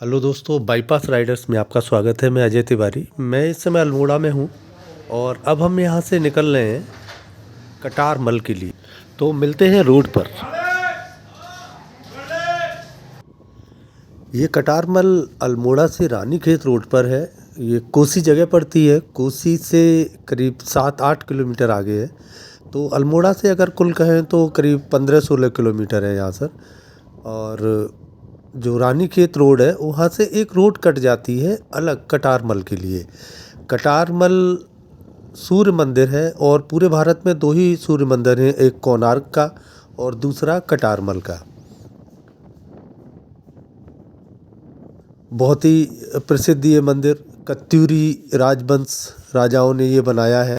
Hello दोस्तों, bypass Riders में आपका स्वागत है। मैं अजय तिवारी। मैं इस समय अल्मोड़ा में हूँ और अब हम यहाँ से निकल रहे हैं कटार मल के लिए। तो मिलते हैं रोड पर। ये कटार मल अल्मोड़ा से रानीखेत रोड पर है। ये कोसी जगह पड़ती है। कोसी से करीब 7-8 किलोमीटर आगे है। तो अल्मोड़ा से अगर कुल कहें तो करीब 15-16 किलोमीटर है यहाँ से। और जो रानीखेत रोड है वहाँ से एक रोड कट जाती है अलग कटारमल के लिए। कटारमल सूर्य मंदिर है और पूरे भारत में दो ही सूर्य मंदिर हैं, एक कोणार्क का और दूसरा कटारमल का। बहुत ही प्रसिद्ध ये मंदिर, कत्यूरी राजवंश राजाओं ने ये बनाया है।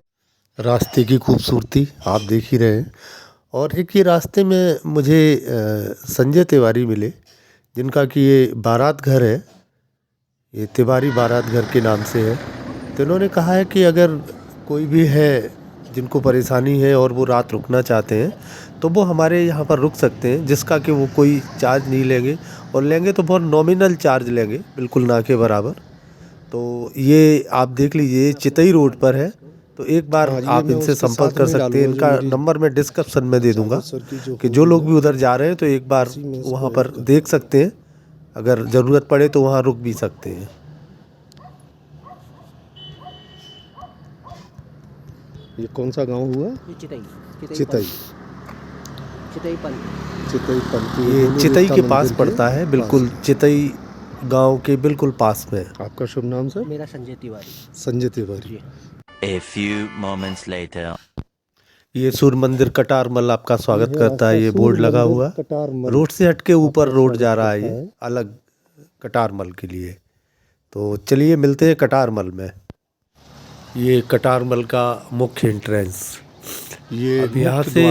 रास्ते की खूबसूरती आप देख ही रहे हैं। और एक ये रास्ते में मुझे संजय तिवारी मिले, जिनका कि ये बारात घर है। ये तिवारी बारात घर के नाम से है। तो इन्होंने कहा है कि अगर कोई भी है जिनको परेशानी है और वो रात रुकना चाहते हैं तो वो हमारे यहाँ पर रुक सकते हैं, जिसका कि वो कोई चार्ज नहीं लेंगे, और लेंगे तो बहुत नॉमिनल चार्ज लेंगे, बिल्कुल ना के बराबर। तो ये आप देख लीजिए, चितई रोड पर है। तो एक बार आप इनसे संपर्क कर सकते हैं। इनका नंबर मैं डिस्क्रिप्शन में दे दूंगा कि जो लोग भी उधर जा रहे हैं तो एक बार वहाँ पर देख सकते हैं। अगर ज़रूरत पड़े तो वहाँ रुक भी सकते हैं। ये कौन सा गांव हुआ? ये चितई चितई। चितई पंथ। चितई पंथ। ये चितई के पास पड़ता है, बिल्कुल चितई गांव के बिल्कुल पास में। आपका शुभ नाम सर? मेरा Sanjay Tiwari. Sanjay Tiwari. A few moments later. ये सूर्य मंदिर कटारमल आपका स्वागत करता है। ये बोर्ड लगा हुआ, रोड से हटके ऊपर रोड जा रहा है ये अलग कटारमल के लिए। तो चलिए मिलते हैं कटारमल में। ये कटारमल का मुख्य एंट्रेंस। ये अब यहाँ से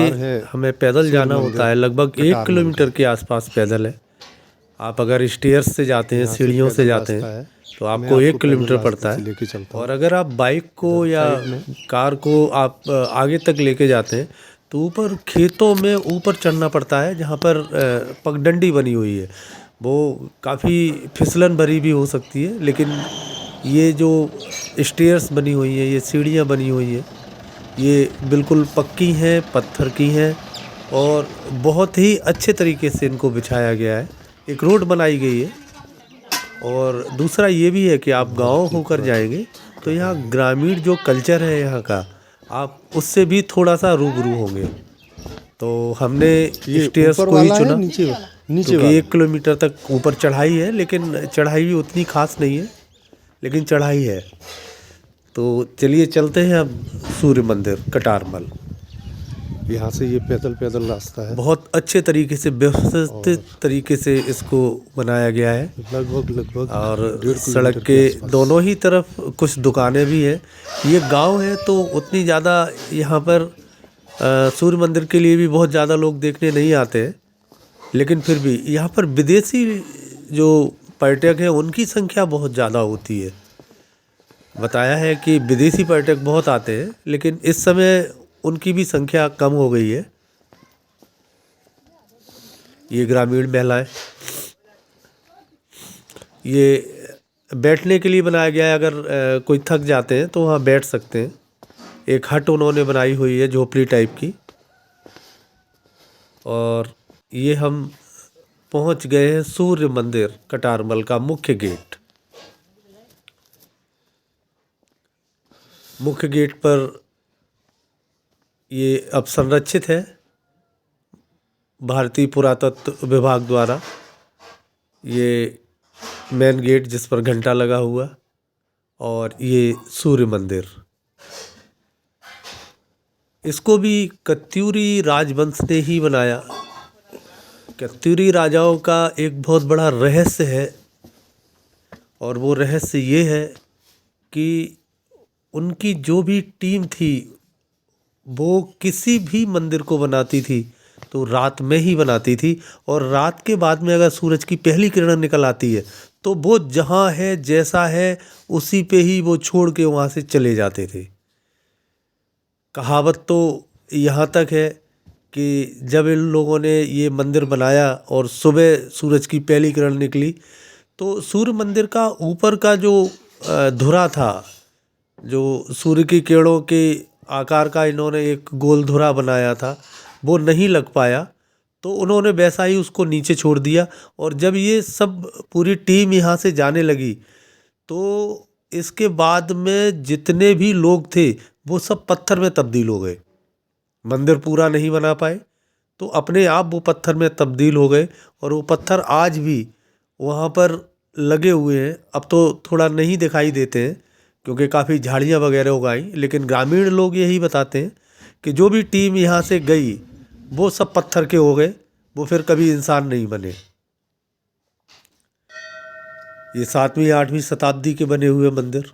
हमें पैदल जाना होता है, लगभग 1 किलोमीटर के आसपास पैदल है। आप अगर स्टेयर्स से जाते हैं, सीढ़ियों से जाते हैं, तो आपको 1 किलोमीटर पड़ता है। और अगर आप बाइक को या कार को आप आगे तक लेके जाते हैं तो ऊपर खेतों में ऊपर चढ़ना पड़ता है, जहाँ पर पगडंडी बनी हुई है। वो काफ़ी फिसलन भरी भी हो सकती है, लेकिन ये जो स्टेयर्स बनी हुई है, ये सीढ़ियाँ बनी हुई हैं, ये बिल्कुल पक्की हैं, पत्थर की हैं और बहुत ही अच्छे तरीके से इनको बिछाया गया है। एक रोड बनाई गई है। और दूसरा ये भी है कि आप गांव होकर जाएंगे तो यहाँ ग्रामीण जो कल्चर है यहाँ का, आप उससे भी थोड़ा सा रूबरू होंगे। तो हमने स्टेयर्स को ही चुना क्योंकि 1 किलोमीटर तक ऊपर चढ़ाई है, लेकिन चढ़ाई भी उतनी खास नहीं है, लेकिन चढ़ाई है। तो चलिए चलते हैं अब सूर्य मंदिर कटारमल। यहाँ से ये पैदल पैदल रास्ता है। बहुत अच्छे तरीके से, व्यवस्थित तरीके से इसको बनाया गया है। लगभग और सड़क के दोनों ही तरफ कुछ दुकानें भी हैं। ये गांव है तो उतनी ज़्यादा यहाँ पर सूर्य मंदिर के लिए भी बहुत ज़्यादा लोग देखने नहीं आते हैं, लेकिन फिर भी यहाँ पर विदेशी जो पर्यटक हैं उनकी संख्या बहुत ज़्यादा होती है। बताया है कि विदेशी पर्यटक बहुत आते हैं, लेकिन इस समय उनकी भी संख्या कम हो गई है। ये ग्रामीण महिलाएं, ये बैठने के लिए बनाया गया है। अगर कोई थक जाते हैं तो वहाँ बैठ सकते हैं। एक हट उन्होंने बनाई हुई है झोपड़ी टाइप की। और ये हम पहुँच गए हैं सूर्य मंदिर कटारमल का मुख्य गेट। मुख्य गेट पर ये अब संरक्षित है भारतीय पुरातत्व विभाग द्वारा। ये मेन गेट जिस पर घंटा लगा हुआ, और ये सूर्य मंदिर। इसको भी कत्यूरी राजवंश ने ही बनाया। कत्यूरी राजाओं का एक बहुत बड़ा रहस्य है, और वो रहस्य ये है कि उनकी जो भी टीम थी वो किसी भी मंदिर को बनाती थी तो रात में ही बनाती थी। और रात के बाद में अगर सूरज की पहली किरण निकल आती है तो वो जहाँ है जैसा है उसी पे ही वो छोड़ के वहाँ से चले जाते थे। कहावत तो यहाँ तक है कि जब इन लोगों ने ये मंदिर बनाया और सुबह सूरज की पहली किरण निकली तो सूर्य मंदिर का ऊपर का जो धुरा था, जो सूर्य की किरणों के आकार का इन्होंने एक गोल धुरा बनाया था, वो नहीं लग पाया, तो उन्होंने वैसा ही उसको नीचे छोड़ दिया। और जब ये सब पूरी टीम यहाँ से जाने लगी तो इसके बाद में जितने भी लोग थे वो सब पत्थर में तब्दील हो गए। मंदिर पूरा नहीं बना पाए तो अपने आप वो पत्थर में तब्दील हो गए, और वो पत्थर आज भी वहाँ पर लगे हुए हैं। अब तो थोड़ा नहीं दिखाई देते हैं क्योंकि काफ़ी झाड़ियाँ वगैरह उगाई, लेकिन ग्रामीण लोग यही बताते हैं कि जो भी टीम यहाँ से गई वो सब पत्थर के हो गए, वो फिर कभी इंसान नहीं बने। ये 7वीं 8वीं शताब्दी के बने हुए मंदिर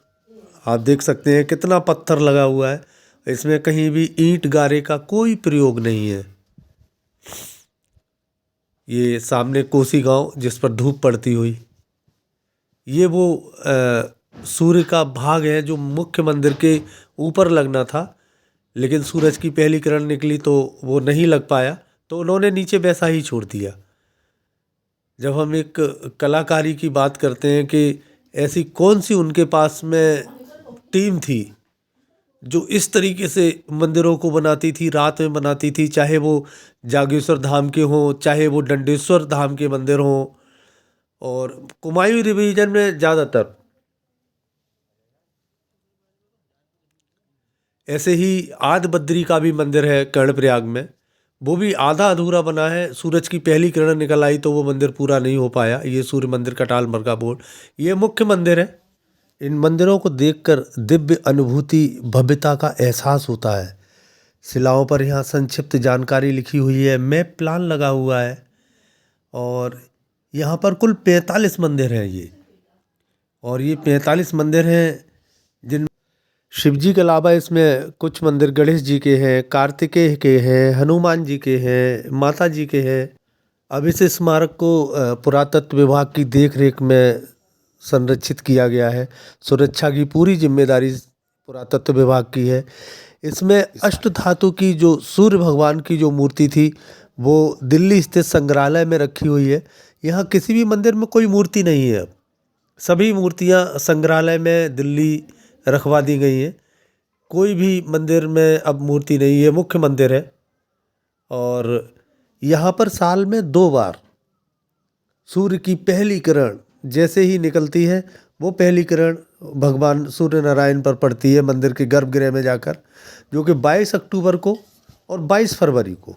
आप देख सकते हैं, कितना पत्थर लगा हुआ है, इसमें कहीं भी ईंट गारे का कोई प्रयोग नहीं है। ये सामने कोसी गांव जिस पर धूप पड़ती हुई, ये वो सूर्य का भाग है जो मुख्य मंदिर के ऊपर लगना था, लेकिन सूरज की पहली किरण निकली तो वो नहीं लग पाया, तो उन्होंने नीचे वैसा ही छोड़ दिया। जब हम एक कलाकारी की बात करते हैं कि ऐसी कौन सी उनके पास में टीम थी जो इस तरीके से मंदिरों को बनाती थी, रात में बनाती थी, चाहे वो जागेश्वर धाम के हों, चाहे वो दंडेश्वर धाम के मंदिर हों, और कुमायूं रिवीजन में ज़्यादातर ऐसे ही आदि बद्री का भी मंदिर है कर्णप्रयाग में, वो भी आधा अधूरा बना है। सूरज की पहली किरण निकल आई तो वो मंदिर पूरा नहीं हो पाया। ये सूर्य मंदिर कटाल मरका बोर्ड, ये मुख्य मंदिर है। इन मंदिरों को देखकर दिव्य अनुभूति, भव्यता का एहसास होता है। शिलाओं पर यहाँ संक्षिप्त जानकारी लिखी हुई है, मैप प्लान लगा हुआ है, और यहाँ पर कुल 45 मंदिर हैं ये, और ये 45 मंदिर हैं जिन शिव जी के अलावा इसमें कुछ मंदिर गणेश जी के हैं, कार्तिकेय के हैं, हनुमान जी के हैं, माता जी के हैं। अब इस स्मारक को पुरातत्व विभाग की देखरेख में संरक्षित किया गया है। सुरक्षा की पूरी जिम्मेदारी पुरातत्व विभाग की है। इसमें अष्टधातु की जो सूर्य भगवान की जो मूर्ति थी वो दिल्ली स्थित संग्रहालय में रखी हुई है। यहाँ किसी भी मंदिर में कोई मूर्ति नहीं है, अब सभी मूर्तियाँ संग्रहालय में दिल्ली रखवा दी गई हैं। कोई भी मंदिर में अब मूर्ति नहीं है, मुख्य मंदिर है। और यहाँ पर साल में 2 बार सूर्य की पहली किरण जैसे ही निकलती है, वो पहली किरण भगवान सूर्य नारायण पर पड़ती है मंदिर के गर्भगृह में जाकर, जो कि 22 अक्टूबर को और 22 फरवरी को।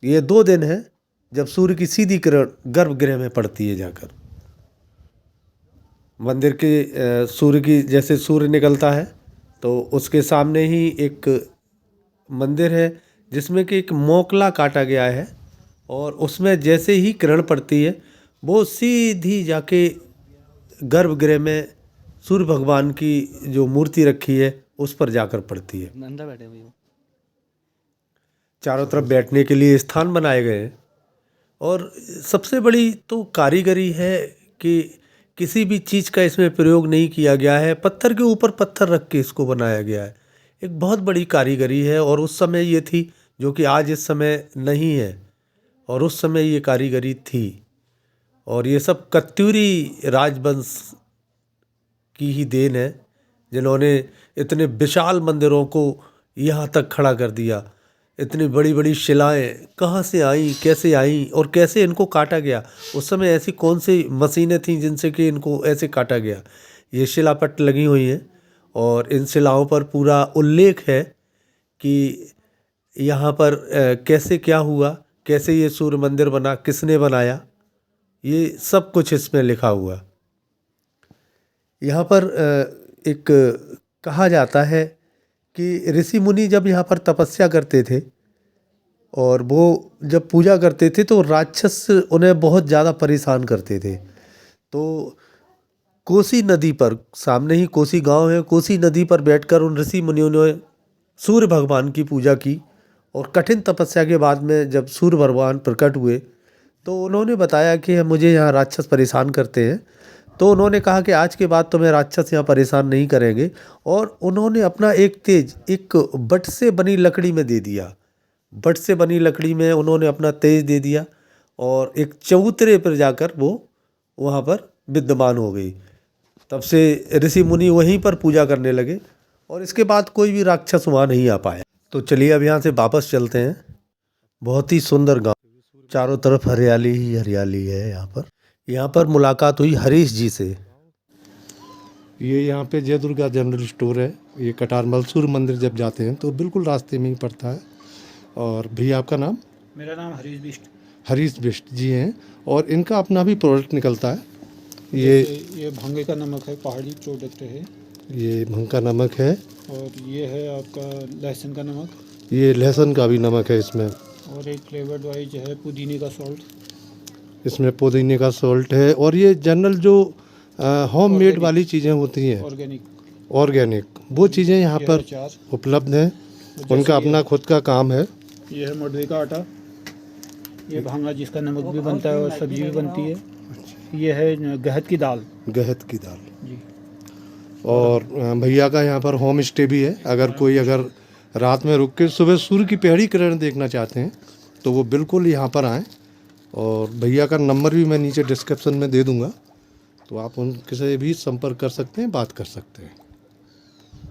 ये 2 दिन हैं जब सूर्य की सीधी किरण गर्भगृह में पड़ती है जाकर। मंदिर के सूर्य की जैसे सूर्य निकलता है तो उसके सामने ही एक मंदिर है जिसमें कि एक मोकला काटा गया है, और उसमें जैसे ही किरण पड़ती है वो सीधी जाके गर्भगृह में सूर्य भगवान की जो मूर्ति रखी है उस पर जाकर पड़ती है। अंदर बैठे हुए चारों तरफ बैठने के लिए स्थान बनाए गए हैं। और सबसे बड़ी तो कारीगरी है कि किसी भी चीज़ का इसमें प्रयोग नहीं किया गया है, पत्थर के ऊपर पत्थर रख के इसको बनाया गया है। एक बहुत बड़ी कारीगरी है, और उस समय ये थी जो कि आज इस समय नहीं है, और उस समय ये कारीगरी थी। और ये सब कत्यूरी राजवंश की ही देन है, जिन्होंने इतने विशाल मंदिरों को यहाँ तक खड़ा कर दिया। इतनी बड़ी बड़ी शिलाएं कहाँ से आईं, कैसे आईं, और कैसे इनको काटा गया। उस समय ऐसी कौन सी मशीनें थीं जिनसे कि इनको ऐसे काटा गया। ये शिलापट लगी हुई हैं, और इन शिलाओं पर पूरा उल्लेख है कि यहाँ पर कैसे क्या हुआ, कैसे ये सूर्य मंदिर बना, किसने बनाया, ये सब कुछ इसमें लिखा हुआ। यहाँ पर एक कहा जाता है कि ऋषि मुनि जब यहाँ पर तपस्या करते थे और वो जब पूजा करते थे तो राक्षस उन्हें बहुत ज़्यादा परेशान करते थे। तो कोसी नदी पर, सामने ही कोसी गांव है, कोसी नदी पर बैठकर उन ऋषि मुनियों ने सूर्य भगवान की पूजा की, और कठिन तपस्या के बाद में जब सूर्य भगवान प्रकट हुए तो उन्होंने बताया कि मुझे यहाँ राक्षस परेशान करते हैं। तो उन्होंने कहा कि आज के बाद तुम्हें राक्षस यहाँ परेशान नहीं करेंगे, और उन्होंने अपना एक तेज एक बट से बनी लकड़ी में दे दिया। बट से बनी लकड़ी में उन्होंने अपना तेज दे दिया, और एक चबूतरे पर जाकर वो वहाँ पर विद्यमान हो गई। तब से ऋषि मुनि वहीं पर पूजा करने लगे और इसके बाद कोई भी राक्षस वहाँ नहीं आ पाया। तो चलिए अब यहाँ से वापस चलते हैं। बहुत ही सुंदर गांव, चारों तरफ हरियाली ही हरियाली है। यहाँ पर मुलाकात हुई हरीश जी से। ये यहाँ पे जय दुर्गा जनरल स्टोर है। ये कटार मलसूर मंदिर जब जाते हैं तो बिल्कुल रास्ते में ही पड़ता है। और भैया आपका नाम? मेरा नाम हरीश बिष्ट। हरीश बिष्ट जी हैं और इनका अपना भी प्रोडक्ट निकलता है। ये भंगे का नमक है, पहाड़ी प्रोडक्ट है। ये भंगा नमक है और ये है आपका लहसुन का नमक। ये लहसुन का भी नमक है इसमें। और एक फ्लेवर्ड वाइज है पुदीने का सॉल्ट। इसमें पुदीने का सॉल्ट है। और ये जनरल जो होम मेड वाली चीज़ें होती हैं, ऑर्गेनिक, वो चीज़ें यहाँ पर उपलब्ध हैं। उनका अपना खुद का काम है। ये है मडवे का आटा, ये भांगा जिसका नमक भी बनता है और सब्जी भी बनती है। ये है गहत की दाल। गहत की दाल जी। और भैया का यहाँ पर होम स्टे भी है। अगर कोई रात में रुक के सुबह सूर्य की पहली किरण देखना चाहते हैं तो वो बिल्कुल यहाँ पर आएँ। और भैया का नंबर भी मैं नीचे डिस्क्रिप्शन में दे दूँगा, तो आप उनके से भी संपर्क कर सकते हैं, बात कर सकते हैं।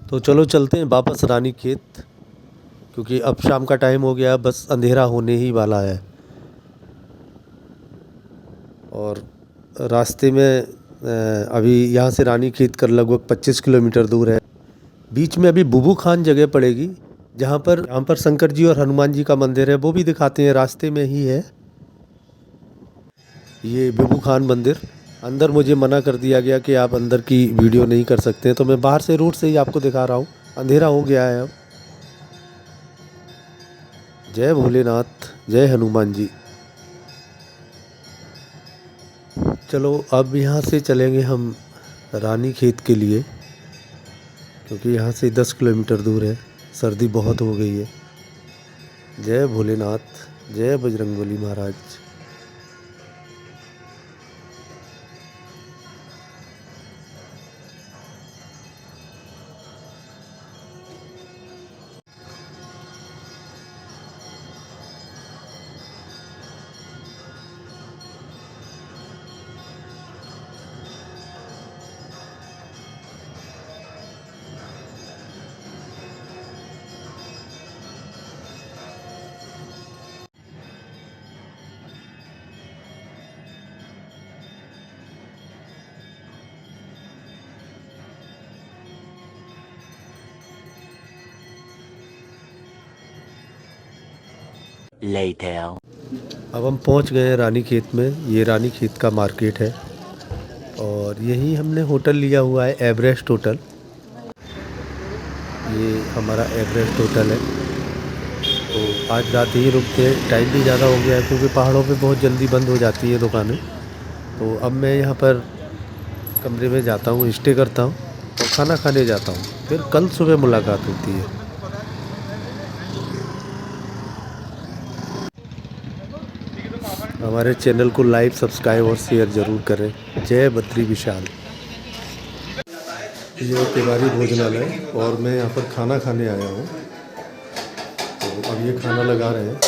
तो चलो चलते हैं वापस रानीखेत, क्योंकि अब शाम का टाइम हो गया, बस अंधेरा होने ही वाला है। और रास्ते में अभी यहाँ से रानीखेत कर लगभग 25 किलोमीटर दूर है। बीच में अभी बुबू खान जगह पड़ेगी जहाँ पर शंकर जी और हनुमान जी का मंदिर है, वो भी दिखाते हैं। रास्ते में ही है ये बुबू खान मंदिर। अंदर मुझे मना कर दिया गया कि आप अंदर की वीडियो नहीं कर सकते, तो मैं बाहर से रोड से ही आपको दिखा रहा हूँ। अंधेरा हो गया है अब। जय भोलेनाथ, जय हनुमान जी। चलो अब यहाँ से चलेंगे हम रानीखेत के लिए, क्योंकि यहाँ से 10 किलोमीटर दूर है। सर्दी बहुत हो गई है। जय भोलेनाथ, जय बजरंगबली महाराज। Later. अब हम पहुंच गए हैं रानीखेत में। ये रानीखेत का मार्केट है और यही हमने होटल लिया हुआ है, एवरेस्ट होटल। ये हमारा एवरेस्ट होटल है। तो आज रात यहीं रुकते हैं। टाइम भी ज़्यादा हो गया है, क्योंकि पहाड़ों पे बहुत जल्दी बंद हो जाती है दुकानें। तो अब मैं यहाँ पर कमरे में जाता हूँ, स्टे करता हूँ और खाना खाने जाता हूँ। फिर कल सुबह मुलाकात होती है। हमारे चैनल को लाइक, सब्सक्राइब और शेयर ज़रूर करें। जय बद्री विशाल। ये तिवारी भोजनालय और मैं यहाँ पर खाना खाने आया हूँ। तो अब ये खाना लगा रहे हैं।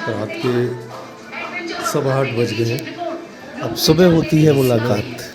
रात के 8:15 बज गए हैं। अब सुबह होती है मुलाकात।